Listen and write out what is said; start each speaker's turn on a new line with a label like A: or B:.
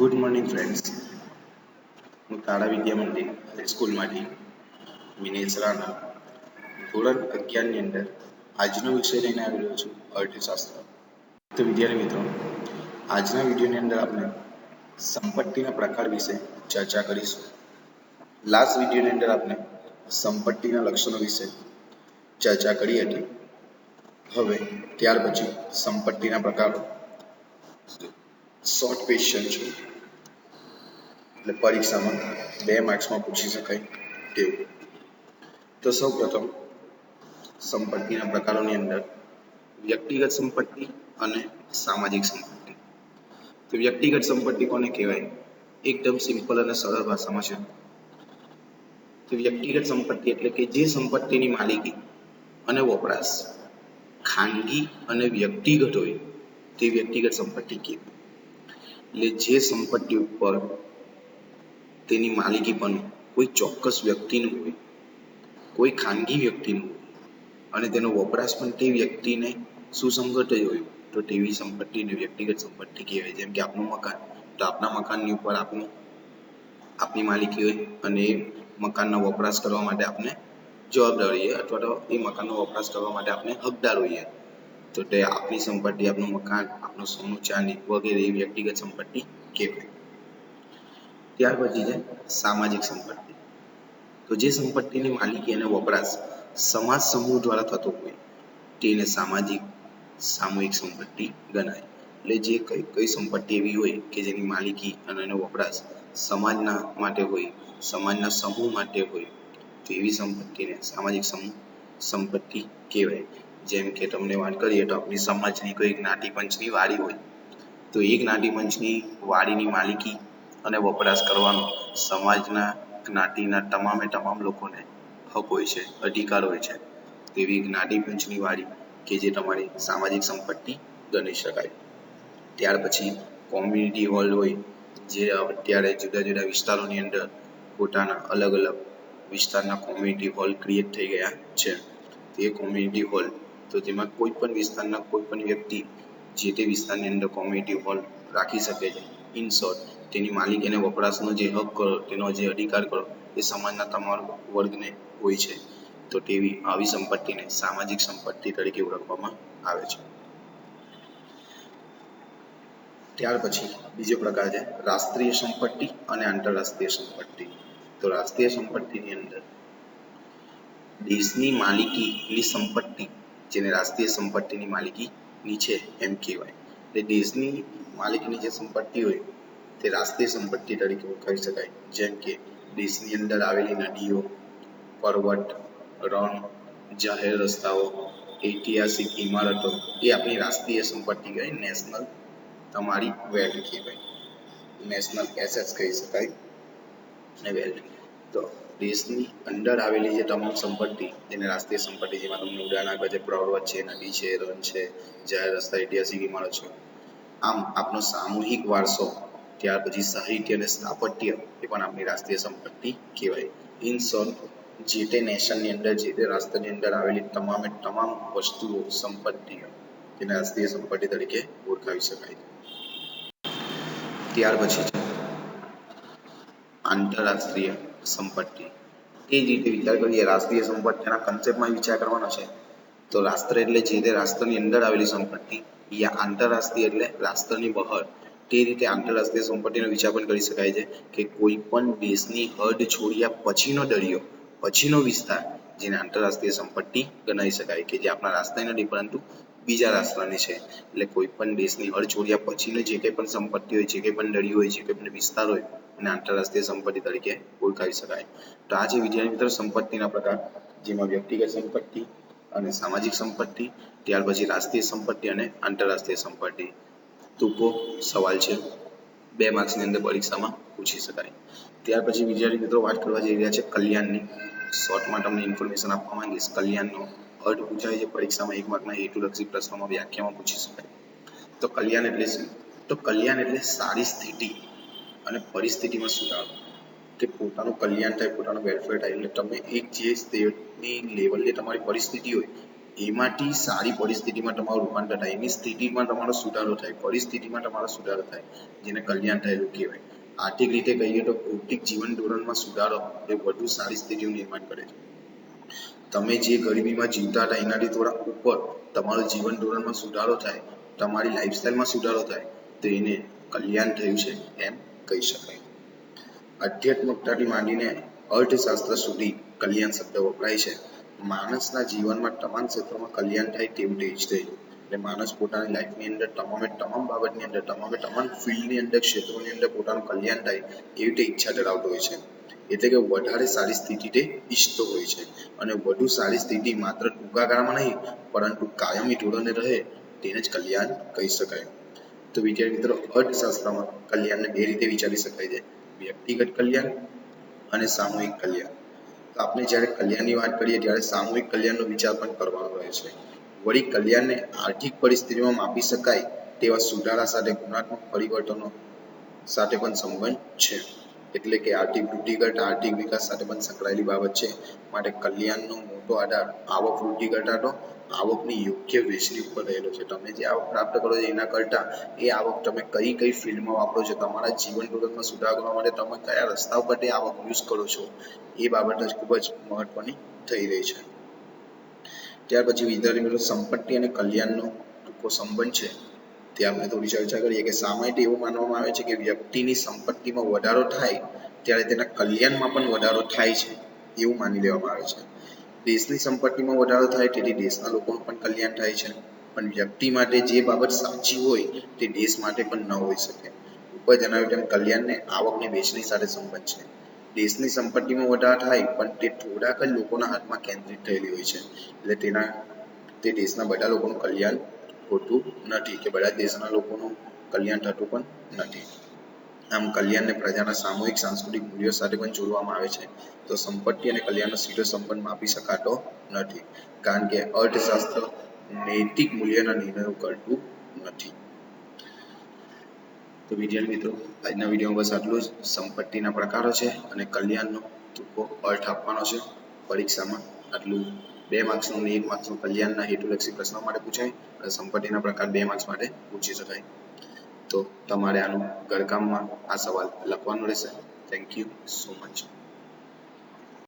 A: Good morning friends. હું તારા વિદ્યા મંદિર હાઈસ્કૂલમાંથી મિનેશ રાણા ધોરણ 11ની અંદર આજનો વિષય લઈને આવી રહ્યો છું અર્થશાસ્ત્ર. તો વિદ્યાર્થી મિત્રો, આજના વિડીયોની અંદર આપણે સંપત્તિના પ્રકાર વિશે ચર્ચા કરીશું. લાસ્ટ વિડીયોની અંદર આપણે સંપત્તિના લક્ષણો વિશે ચર્ચા કરી હતી. હવે ત્યાર પછી સંપત્તિના પ્રકારો શોર્ટ ક્વેશ્ચન છે, એટલે પરીક્ષામાં 2 માર્ક્સમાં પૂછી શકાય તેવું. તો સૌ પ્રથમ સંપત્તિના પ્રકારોની અંદર વ્યક્તિગત સંપત્તિ અને સામાજિક સંપત્તિ. તો વ્યક્તિગત સંપત્તિ કોને કહેવાય? એકદમ સિમ્પલ અને સરળ ભાષામાં છે. તો વ્યક્તિગત સંપત્તિ એટલે કે જે સંપત્તિની માલિકી અને વપરાશ ખાનગી અને વ્યક્તિગત હોય તે વ્યક્તિગત સંપત્તિ કહેવાય. એટલે જે સંપત્તિ ઉપર તેની માલિકી પણ કોઈ ચોક્કસ વ્યક્તિનું હોય, કોઈ ખાનગી વ્યક્તિનું હોય અને તેનો વપરાશ પણ તે વ્યક્તિને સુસંગત જ હોય, તો તેવી સંપત્તિને વ્યક્તિગત સંપત્તિ કહેવાય. જેમ કે આપણું મકાન, તો આપણા મકાનની ઉપર આપણી માલિકી હોય અને એ મકાનનો વપરાશ કરવા માટે આપણે જવાબદાર હોઈએ, અથવા તો એ મકાનનો વપરાશ કરવા માટે આપણે હકદાર હોઈએ. તો તે આપણી સંપત્તિ, આપણું મકાન, આપણું સોનું ચાંદી વગેરે એ વ્યક્તિગત સંપત્તિ કહેવાય. ત્યાર પછી છે સામાજિક સંપત્તિ. તો જે સંપત્તિની માલિકી અને વપરાશ સમાજ સમૂહ દ્વારા થતો હોય તેને સામૂહિક સંપત્તિ ગણાય. એટલે જે કઈ સંપત્તિ એવી હોય કે જેની માલિકી અને એનો વપરાશ સમાજના માટે હોય, સમાજના સમૂહ માટે હોય, તો એવી સંપત્તિને સામાજિક સંપત્તિ કહેવાય. જેમ કે તમને વાત કરીએ તો આપણી સમાજની કોઈ જ્ઞાતિ પંચની વાડી હોય, તો એ જ્ઞાતિ પંચની વાડીની માલિકી અને વપરાશ કરવાનો સમાજના જ્ઞાતિના તમામે તમામ લોકોને હક હોય છે, અધિકાર હોય છે. તેવી જ્ઞાતિ પંચની વાડી કે જે તમારી સામાજિક સંપત્તિ ગણી શકાય. ત્યાર પછી કોમ્યુનિટી હોલ હોય, જે અત્યારે જુદા જુદા વિસ્તારોની અંદર પોતાના અલગ અલગ વિસ્તારના કોમ્યુનિટી હોલ ક્રિએટ થઈ ગયા છે. તે કોમ્યુનિટી હોલ, તો તેમાં કોઈ પણ વિસ્તારના કોઈ પણ વ્યક્તિ જે તે વિસ્તારની અંદર કોમ્યુનિટી હોલ રાખી શકે છે. ઇન શોર્ટ, તેની માલિકી અને વપરાશનો જે હક કરો, તેનો જે અધિકાર કરો એ સમાજના તમામ વર્ગને હોય છે. તો તેવી આવી સંપત્તિને સામાજિક સંપત્તિ તરીકે ઓળખવામાં આવે છે. ત્યાર પછી બીજો પ્રકાર છે રાષ્ટ્રીય સંપત્તિ અને આંતરરાષ્ટ્રીય સંપત્તિ. તો રાષ્ટ્રીય સંપત્તિની અંદર દેશની માલિકીની સંપત્તિ, જેને રાષ્ટ્રીય સંપત્તિની માલિકી નીચે એમ કહેવાય. એટલે દેશની માલિકીની જે સંપત્તિ હોય તે રાષ્ટ્રીય સંપત્તિ તરીકે ઓળખાવી શકાય. જેમ કે દેશની અંદર આવેલી નદીઓ, પર્વત, રણ, જાહેર રસ્તાઓ, ઐતિહાસિક ઇમારતો એ આપણી રાષ્ટ્રીય સંપત્તિ કહેવાય. નેશનલ તમારી વેલ્થ કહેવાય, નેશનલ એસેટ્સ કહી શકાય અને વેલ્થ. તો દેશની અંદર આવેલી જે તમામ સંપત્તિ જેને રાષ્ટ્રીય સંપત્તિ, જેમાં તમને ઉદાહરણ આપ્યા છે પર્વત છે, નદી છે, રણ છે, જાહેર રસ્તા, ઐતિહાસિક ઇમારત છે. આમ આપણો સામૂહિક વારસો, ત્યાર પછી સાહિત્ય અને સ્થાપત્ય એ પણ આપણી રાષ્ટ્રીય સંપત્તિ કહેવાય. ઇન શોર્ટ, જે તે નેશનની અંદર, જે તે રાષ્ટ્રની અંદર આવેલી તમામે તમામ વસ્તુઓ, સંપત્તિઓ તેને રાષ્ટ્રીય સંપત્તિ તરીકે ઓળખાવી શકાય. ત્યાર પછી છે આંતરરાષ્ટ્રીય સંપત્તિ. એ જ રીતે વિચાર કરીએ, રાષ્ટ્રીય સંપત્તિના કન્સેપ્ટમાં વિચાર કરવાનો છે તો રાષ્ટ્ર એટલે જે તે રાષ્ટ્રની અંદર આવેલી સંપત્તિ, યા આંતરરાષ્ટ્રીય એટલે રાષ્ટ્રની બહાર. તે રીતે આંતરરાષ્ટ્રીય સંપત્તિનો વિચાર પણ કરી શકાય છે કે કોઈ પણ દેશની હદ છોડ્યા પછીનો દરિયો, પછીનો વિસ્તાર, જેને આંતરરાષ્ટ્રીય સંપત્તિ ગણાવી શકાય, કે જે આપણા રાષ્ટ્રની નથી પરંતુ બીજા રાષ્ટ્રની છે. એટલે કોઈ પણ દેશની હદ છોડ્યા પછીનો જે કંઈ પણ સંપત્તિ હોય, જે કંઈ પણ દરિયો હોય, જે કંઈ પણ વિસ્તાર હોય, એને આંતરરાષ્ટ્રીય સંપત્તિ તરીકે ઓળખાવી શકાય. તો આ જે વિદ્યાર્થી મિત્રો સંપત્તિના પ્રકાર, જેમાં વ્યક્તિગત સંપત્તિ અને સામાજિક સંપત્તિ, ત્યાર પછી રાષ્ટ્રીય સંપત્તિ અને આંતરરાષ્ટ્રીય સંપત્તિ. ટૂંકો સવાલ છે, 2 માર્ક્સની અંદર પરીક્ષામાં પૂછી શકાય. ત્યાર પછી વિદ્યાર્થી મિત્રો વાત કરવા જઈ રહ્યા છે કલ્યાણની. શોર્ટમાં તમને ઇન્ફોર્મેશન આપવા માંગીશ. કલ્યાણનો અર્થ પૂછાય છે પરીક્ષામાં 1 માર્કના હેતુલક્ષી પ્રશ્નોમાં, વ્યાખ્યામાં પૂછી શકાય. તો કલ્યાણ એટલે શું? તો કલ્યાણ એટલે સારી સ્થિતિ અને પરિસ્થિતિમાં સુધારો, કે પોતાનું કલ્યાણ થાય, પોતાનું વેલફેર થાય. એટલે તમે એક જે સ્ટેટની લેવલની તમારી પરિસ્થિતિ હોય એમાંથી સારી પરિસ્થિતિમાં તમારું રૂપાંતર થાય, એની સ્થિતિમાં તમારો સુધારો થાય, પરિસ્થિતિમાં તમારો સુધારો થાય, જેને કલ્યાણ થયેલું કહેવાય. આર્થિક રીતે કહીએ તો ભૌતિક જીવન ધોરણમાં સુધારો એ વધુ સારી સ્થિતિનું નિર્માણ કરે છે. તમે જે ગરીબીમાં જીવતા હતા એનાથી થોડા ઉપર તમારું જીવન ધોરણમાં સુધારો થાય, તમારી લાઈફસ્ટાઈલમાં સુધારો થાય, તો એને કલ્યાણ થયું છે એમ કહી શકાય. આધ્યાત્મિકતાથી માંડીને અર્થશાસ્ત્ર સુધી કલ્યાણ શબ્દ વપરાય છે. માણસના જીવનમાં તમામ ક્ષેત્રોમાં કલ્યાણ થાય તેવું તે ઈચ્છે છે. એટલે માણસ પોતાની લાઈફની અંદર તમામ બાબતની અંદર તમામ ફિલ્ડની અંદર ક્ષેત્રોની અંદર પોતાનું કલ્યાણ થાય એવી તે ઈચ્છા ધરાવતો હોય છે. એટલે કે વધારે સારી સ્થિતિ તે ઈચ્છતો હોય છે અને વધુ સારી સ્થિતિ માત્ર ટૂંકા ગાળામાં નહીં પરંતુ કાયમી ધોરણે રહે તેને જ કલ્યાણ કહી શકાય. તો વિદ્યાર્થી મિત્રો, અર્થશાસ્ત્રમાં કલ્યાણને બે રીતે વિચારી શકાય છે: વ્યક્તિગત કલ્યાણ અને સામૂહિક કલ્યાણ. તો આપણે જ્યારે કલ્યાણની વાત કરીએ ત્યારે સામૂહિક કલ્યાણનો વિચાર પણ કરવાનો રહે છે. વળી કલ્યાણને આર્થિક પરિસ્થિતિમાં માપી શકાય તેવા સુધારા સાથે ગુણાત્મક પરિવર્તનો સાથે પણ સંબંધ છે. એટલે કે આર્થિક વૃદ્ધિ કરતા આર્થિક વિકાસ સાથે પણ સંકળાયેલી બાબત છે. માટે કલ્યાણનો મોટો આધાર આવક વૃદ્ધિ કરતા તો આવકની યોગ્ય વહેંચણી ઉપર રહેલો છે. તમે જે આવક પ્રાપ્ત કરો છો એના કરતા એ આવક તમે કઈ ફિલ્ડમાં વાપરો છો, તમારા જીવન ધોરણમાં સુધાર કરવા માટે તમે કયા રસ્તા ઉપર તે આવક યુઝ કરો છો, એ બાબત જ ખૂબ જ મહત્વની થઈ રહી છે. ત્યાર પછી વિદ્યાર્થી મિત્રો, સંપત્તિ અને કલ્યાણનો ટૂંકો સંબંધ છે તે આપણે થોડી ચર્ચા કરીએ. કે સામાન્ય એવું માનવામાં આવે છે કે વ્યક્તિની સંપત્તિમાં વધારો થાય ત્યારે તેના કલ્યાણમાં પણ વધારો થાય છે એવું માની લેવામાં આવે છે. દેશની સંપત્તિમાં વધારો થાય તેથી દેશના લોકોનું પણ કલ્યાણ થાય છે. પણ વ્યક્તિ માટે જે બાબત સાચી હોય તે દેશ માટે પણ ન હોઈ શકે. ઉપર જણાવ્યું તેમ કલ્યાણને આવકની વહેંચણી સાથે સંબંધ છે. દેશની સંપત્તિમાં વધારો થાય પણ તે થોડાક જ લોકોના હાથમાં કેન્દ્રિત થયેલી હોય છે. એટલે તે દેશના બધા લોકોનું કલ્યાણ હોતું નથી કે બધા દેશના લોકોનું કલ્યાણ થતું પણ નથી. આમ કલ્યાણને પ્રજાના સામૂહિક સાંસ્કૃતિક મૂલ્યો સાથે પણ જોડવામાં આવે છે. તો સંપત્તિ અને કલ્યાણનો સીધો સંબંધ માપી શકાતો નથી, કારણ કે અર્થશાસ્ત્ર નૈતિક મૂલ્યના નિર્ણયો કરતું નથી. તો વિદ્યાર્થી મિત્રો, આજના વિડીયોમાં બસ આટલું જ. સંપત્તિના પ્રકારો છે અને કલ્યાણનો ટૂંકો અર્થ આપવાનો છે પરીક્ષામાં. આટલું 2 માર્ક્સનું અને 1 માર્ક્સનું કલ્યાણના હેતુલક્ષી પ્રશ્નો માટે પૂછાય અને સંપત્તિના પ્રકાર 2 માર્ક્સ માટે પૂછી શકાય. તો તમારે આનું ઘરકામમાં આ સવાલ લખવાનો રહેશે. Thank you so much.